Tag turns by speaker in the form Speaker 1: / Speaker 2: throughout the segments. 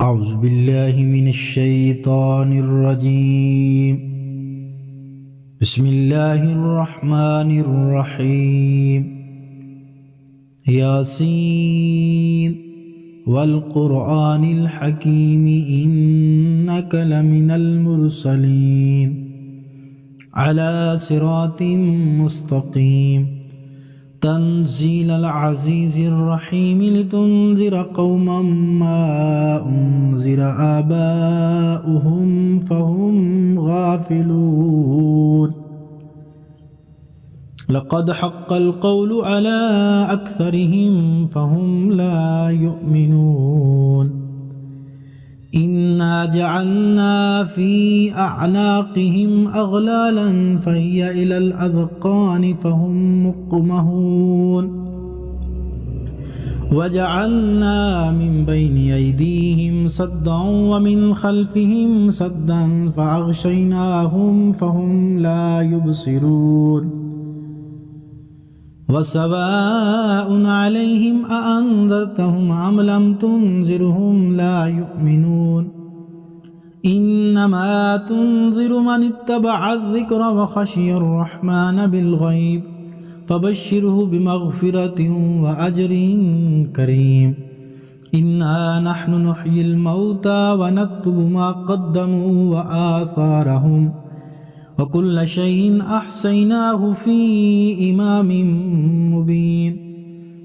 Speaker 1: أعوذ بالله من الشيطان الرجيم. بسم الله الرحمن الرحيم. ياسين والقرآن الحكيم إنك لمن المرسلين على صراط مستقيم تنزيل العزيز الرحيم لتنذر قوما ما أنذر آباؤهم فهم غافلون. لقد حق القول على أكثرهم فهم لا يؤمنون. إنا جعلنا في أعناقهم أغلالا فهي إلى الأذقان فهم مقمحون. وجعلنا من بين أيديهم سدا ومن خلفهم سدا فأغشيناهم فهم لا يبصرون. وسواء عليهم أأنذرتهم أم لم تنذرهم لا يؤمنون. إنما تنذر من اتبع الذكر وخشي الرحمن بالغيب فبشره بمغفرة وأجر كريم. إنا نحن نحيي الموتى ونكتب ما قدموا وآثارهم وكل شيء أحصيناه في إمام مبين.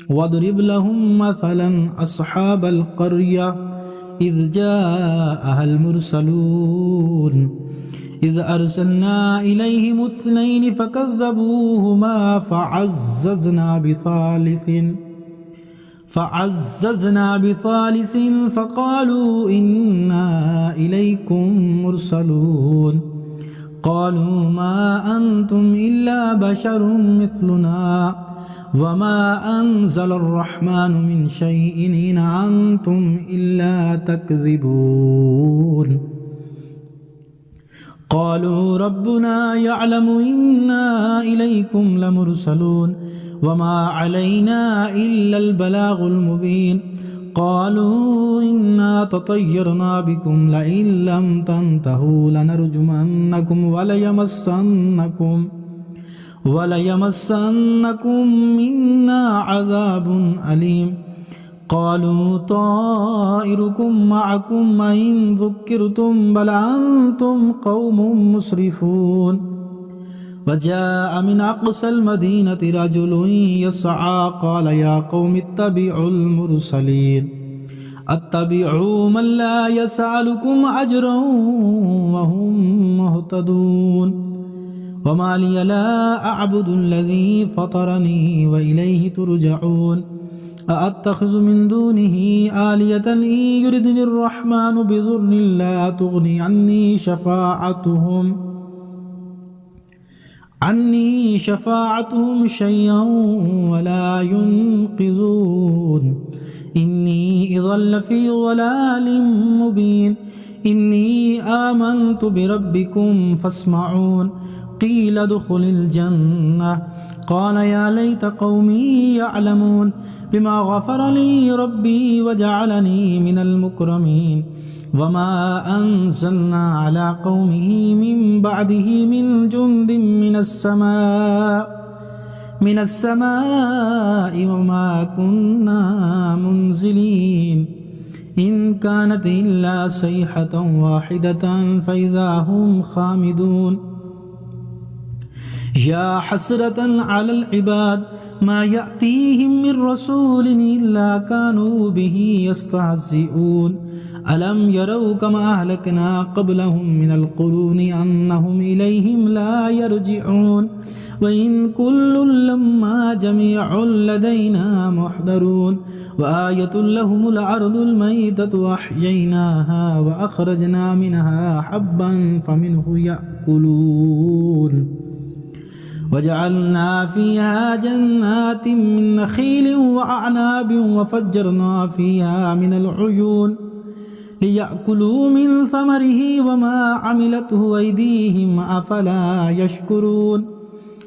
Speaker 1: واضرب لهم مثلا أصحاب القرية إذ جاءها المرسلون إذ أرسلنا إليهم اثنين فكذبوهما فعززنا بثالث فقالوا إنا إليكم مرسلون. قالوا ما أنتم إلا بشر مثلنا وما أنزل الرحمن من شيء إن أنتم إلا تكذبون. قالوا ربنا يعلم إنا إليكم لمرسلون وما علينا إلا البلاغ المبين. قالوا إنا تطيرنا بكم لئن لم تنتهوا لنرجمنكم وليمسنكم منا عذاب أليم. قالوا طائركم معكم إن ذكرتم بل أنتم قوم مسرفون. وجاء من أقصى المدينة رجل يسعى قال يا قوم اتبعوا المرسلين اتبعوا من لا يسألكم أجرا وهم مهتدون. وما لي لا أعبد الذي فطرني وإليه ترجعون. أأتخذ من دونه آلية إن يردني الرحمن بضر لا تغني عني شفاعتهم شيئا ولا ينقذون. إني إذا لفي ضلال مبين. إني آمنت بربكم فاسمعون. قيل ادخل الجنة قال يا ليت قومي يعلمون بما غفر لي ربي وجعلني من المكرمين. وما أنزلنا على قومه من بعده من جند من السماء وما كنا منزلين. إن كانت إلا صيحة واحدة فإذا هم خامدون. يا حسرة على العباد ما يأتيهم من رسول إلا كانوا به يستهزئون. ألم يروا كما أهلكنا قبلهم من القرون أنهم إليهم لا يرجعون. وإن كل لما جميع لدينا محضرون. وآية لهم الأرض الميتة أحييناها وأخرجنا منها حبا فمنه يأكلون. وجعلنا فيها جنات من نخيل وأعناب وفجرنا فيها من العيون ليأكلوا من ثمره وما عملته أيديهم أفلا يشكرون.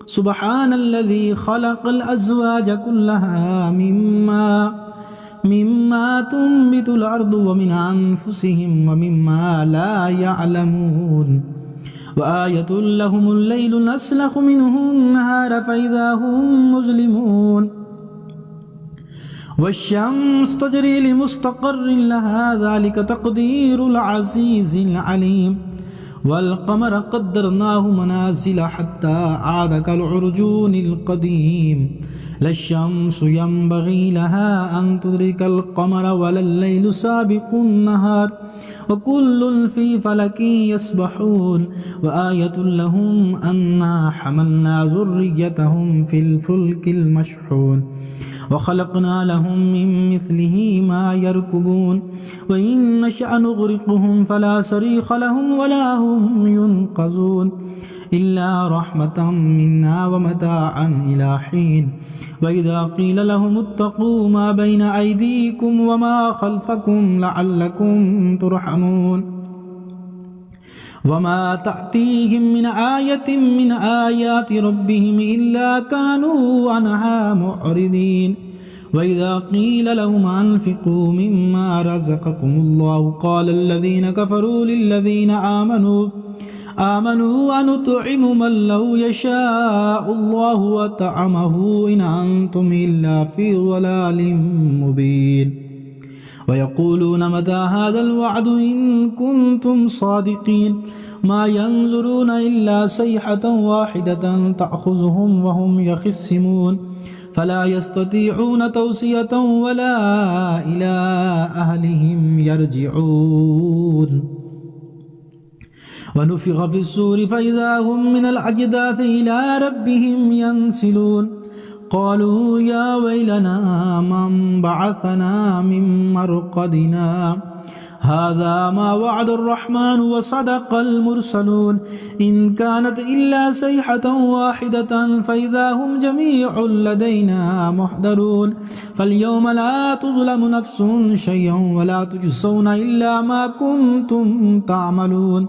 Speaker 1: سبحان الذي خلق الأزواج كلها مما تنبت الأرض ومن أنفسهم ومما لا يعلمون وآية لهم الليل نسلخ منه النهار فإذا هم مظلمون والشمس تجري لمستقر لها ذلك تقدير العزيز العليم والقمر قدرناه منازل حتى عاد كالعرجون القديم لا الشمس ينبغي لها أن تدرك القمر ولا الليل سابق النهار وكل في فلك يسبحون وآية لهم أنا حملنا ذريتهم في الفلك المشحون وخلقنا لهم من مثله ما يركبون وإن نشأ نغرقهم فلا صريخ لهم ولا هم ينقذون إلا رحمة منا ومتاعا إلى حين وإذا قيل لهم اتقوا ما بين أيديكم وما خلفكم لعلكم ترحمون وما تأتيهم من آية من آيات ربهم إلا كانوا عنها معرضين وإذا قيل لهم أنفقوا مما رزقكم الله قال الذين كفروا للذين آمنوا أنطعم من لو يشاء الله وطعمه إن أنتم إلا في ضلال مبين ويقولون متى هذا الوعد إن كنتم صادقين ما ينظرون إلا صيحة واحدة تأخذهم وهم يخصمون فلا يستطيعون توصية ولا إلى أهلهم يرجعون ونفخ في الصور فإذا هم من الأجداث إلى ربهم ينسلون قالوا يا ويلنا من بعثنا من مرقدنا هذا ما وعد الرحمن وصدق المرسلون إن كانت إلا صيحة واحدة فإذا هم جميع لدينا محضرون فاليوم لا تظلم نفس شيئا ولا تجزون إلا ما كنتم تعملون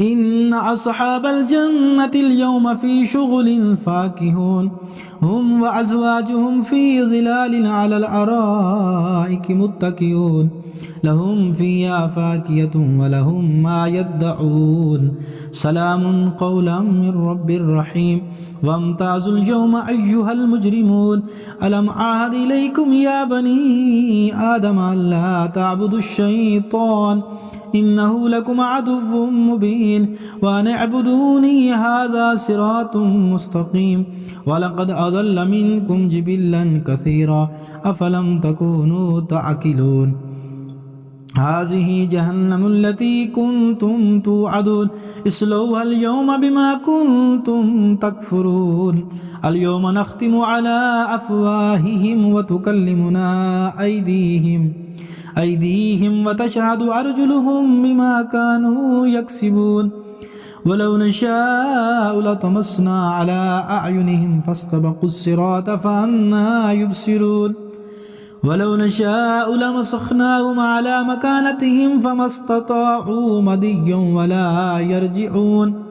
Speaker 1: إن أصحاب الجنة اليوم في شغل فاكهون هم وأزواجهم في ظلال على الأرائك متكئون لهم فيها فاكهة ولهم ما يدعون سلام قولا من رب رحيم وامتازوا اليوم أيها المجرمون ألم أعهد إليكم يا بني آدم ألا تعبدوا الشيطان إنه لكم عدو مبين وأن اعبدوني هذا صراط مستقيم ولقد أضل منكم جبلا كثيرا أفلم تكونوا تعقلون هذه جهنم التي كنتم توعدون اصلوها اليوم بما كنتم تكفرون اليوم نختم على أفواههم وتكلمنا أيديهم وتشهد أرجلهم بما كانوا يكسبون ولو نشاء لطمسنا على أعينهم فاستبقوا الصراط فأنى يبصرون ولو نشاء لمسخناهم على مكانتهم فما استطاعوا مضيا ولا يرجعون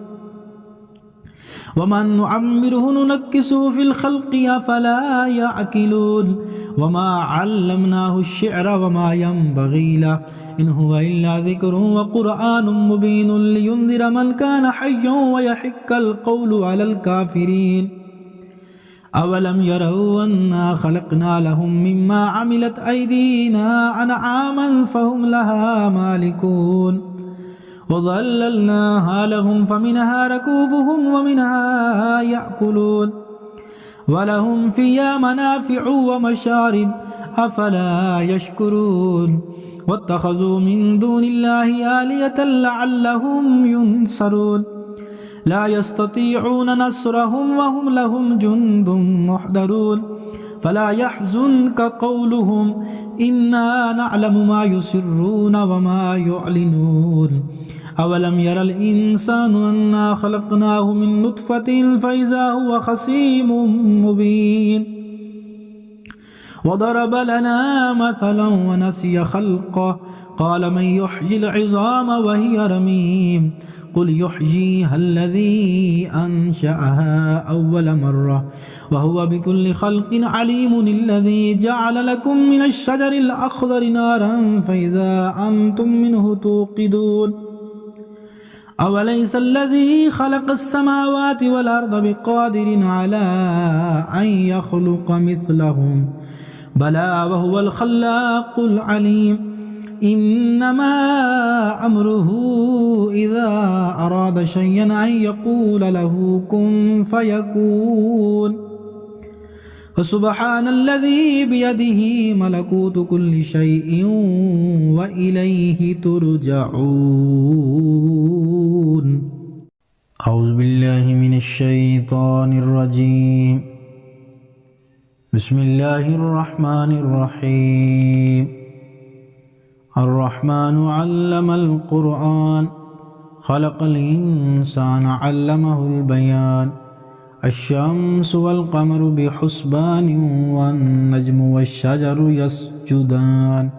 Speaker 1: ومن نعمره ننكسه في الخلق أفلا يعقلون وما علمناه الشعر وما ينبغي له إن هو إلا ذكر وقرآن مبين لينذر من كان حيا ويحق القول على الكافرين أولم يروا أنا خلقنا لهم مما عملت أيدينا أنعاما فهم لها مالكون وظللناها لهم فمنها ركوبهم ومنها يأكلون ولهم فيها منافع ومشارب أفلا يشكرون واتخذوا من دون الله آلية لعلهم ينصرون لا يستطيعون نصرهم وهم لهم جند محضرون فلا يحزنك قولهم إنا نعلم ما يسرون وما يعلنون أولم ير الإنسان أنا خلقناه من نطفة فإذا هو خصيم مبين وضرب لنا مثلا ونسي خلقه قال من يحيي العظام وهي رميم قل يحييها الذي أنشأها أول مرة وهو بكل خلق عليم الذي جعل لكم من الشجر الأخضر نارا فإذا أنتم منه توقدون أوليس الذي خلق السماوات والأرض بقادر على أن يخلق مثلهم بلى وهو الخلاق العليم إنما أمره إذا أراد شيئا أن يقول له كن فيكون فسبحان الذي بيده ملكوت كل شيء وإليه ترجعون أعوذ بالله من الشيطان الرجيم بسم الله الرحمن الرحيم الرحمن علم القرآن خلق الإنسان علمه البيان الشمس والقمر بحسبان والنجم والشجر يسجدان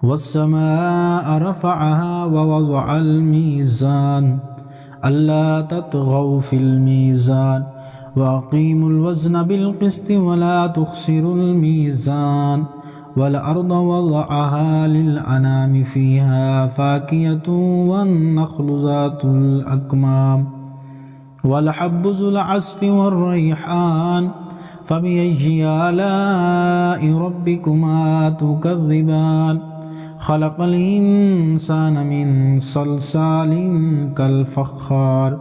Speaker 1: والسماء رفعها ووضع الميزان ألا تطغوا في الميزان وأقيموا الوزن بالقسط ولا تخسروا الميزان والأرض وضعها للأنام فيها فاكهة والنخل ذات الأكمام والحب ذو العصف والريحان فبأي آلاء ربكما تكذبان خلق الإنسان من صلصال كالفخار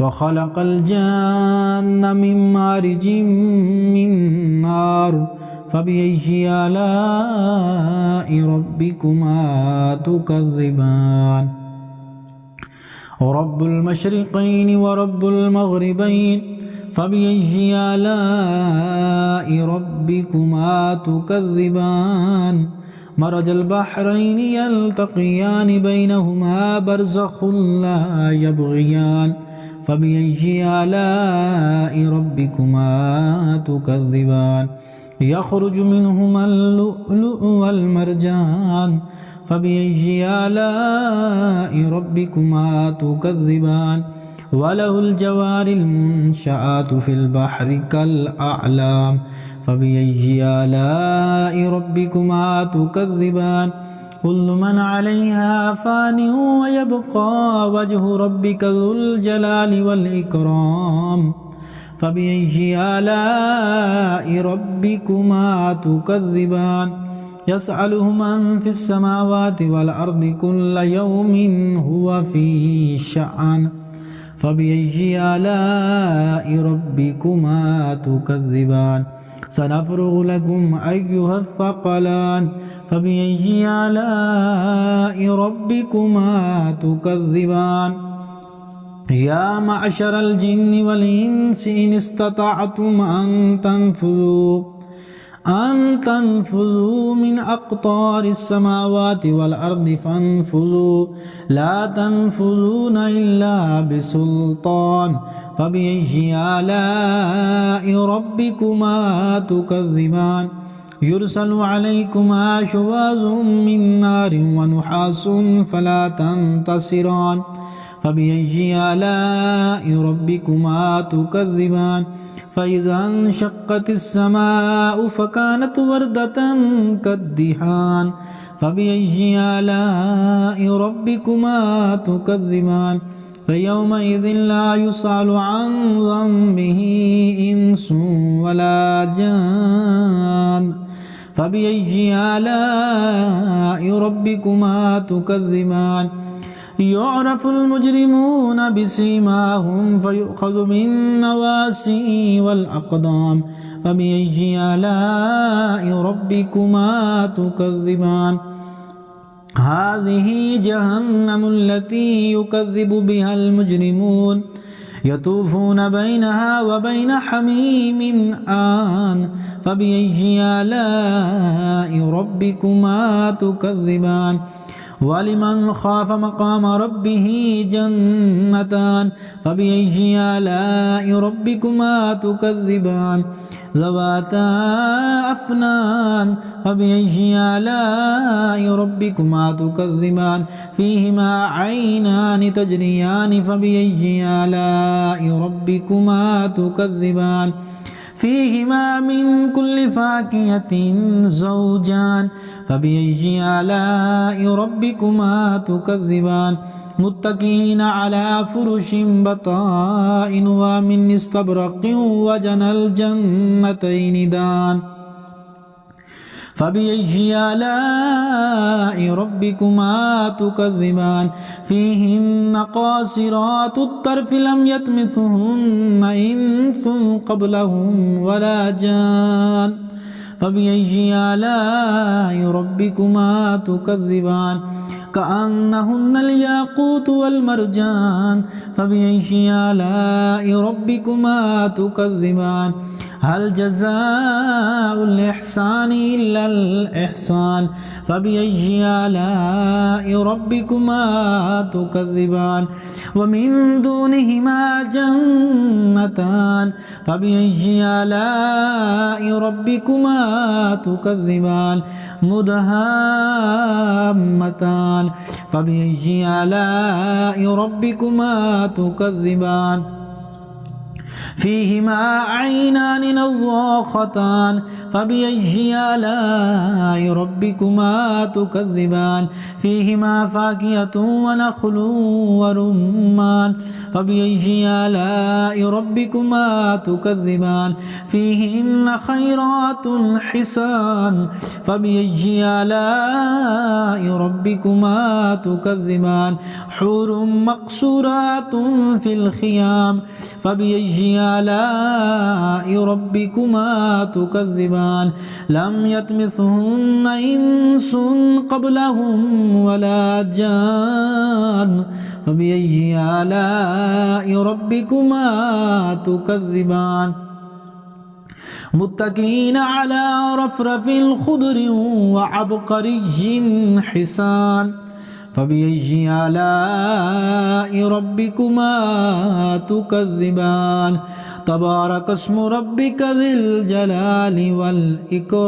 Speaker 1: وخلق الجان من مارج من نار فبأي آلاء ربكما تكذبان رب المشرقين ورب المغربين فبأي آلاء ربكما تكذبان مرج البحرين يلتقيان بينهما برزخ لا يبغيان فبأي آلاء ربكما تكذبان يخرج منهما اللؤلؤ والمرجان فبأي آلاء ربكما تكذبان وله الجوار المنشآت في البحر كالأعلام فبأي آلاء ربكما تكذبان كل من عليها فان ويبقى وجه ربك ذو الجلال والإكرام فبأي آلاء ربكما تكذبان يسأله من في السماوات والأرض كل يوم هو في شأن فبأي آلاء ربكما تكذبان سنفرغ لكم أيها الثقلان فبأي آلاء ربكما تكذبان يا معشر الجن والإنس إن استطعتم أن تنفذوا من أقطار السماوات والأرض فانفذوا لا تنفذون إلا بسلطان فبأي آلاء ربكما تكذبان يرسل عليكما شواظ من نار ونحاس فلا تنتصران فبأي آلاء ربكما تكذبان فإذا انشقت السماء فكانت وردة كالدهان فبأي آلاء ربكما تكذبان فيومئذ لا يسأل عن ذنبه إنس ولا جان فبأي آلاء ربكما تكذبان يعرف المجرمون بسيماهم فيؤخذ بالنواسي والأقدام فبأي آلاء ربكما تكذبان هذه جهنم التي يكذب بها المجرمون يطوفون بينها وبين حميم آن فبأي آلاء ربكما تكذبان ولمن خاف مقام ربه جنتان فبأي آلاء ربكما تكذبان ذواتا أفنان فبأي آلاء ربكما تكذبان فيهما عينان تجريان فبأي آلاء ربكما تكذبان فيهما من كل فاكهة زوجان فبأي آلاء ربكما تكذبان متكئين على فرش بطائنها من استبرق وجنى الجنتين دان فبأي آلاء ربكما تكذبان فيهن قاصرات الطرف لم يطمثهن إنس قبلهم ولا جان فبأي آلاء ربكما تكذبان كأنهن الياقوت والمرجان فبأي آلاء ربكما تكذبان هل جزاء الإحسان إلا الإحسان فبأي آلاء ربكما تكذبان ومن دونهما جنتان فبأي آلاء ربكما تكذبان مدهامتان فبأي آلاء ربكما تكذبان فيهما عينان نضاختان فبأي آلاء ربكما تكذبان فيهما فاكهة ونخل ورمان فبأي آلاء ربكما تكذبان فيهن خيرات حسان فبأي آلاء ربكما تكذبان حور مقصورات في الخيام فبأي آلاء ربكما تكذبان لم يطمثهن إنس قبلهم ولا جان فبأي آلاء ربكما تكذبان متكئين على رفرف خضر وعبقري حسان فبأي آلاء ربكما تكذبان تبارك اسم ربك ذي الجلال والإكرام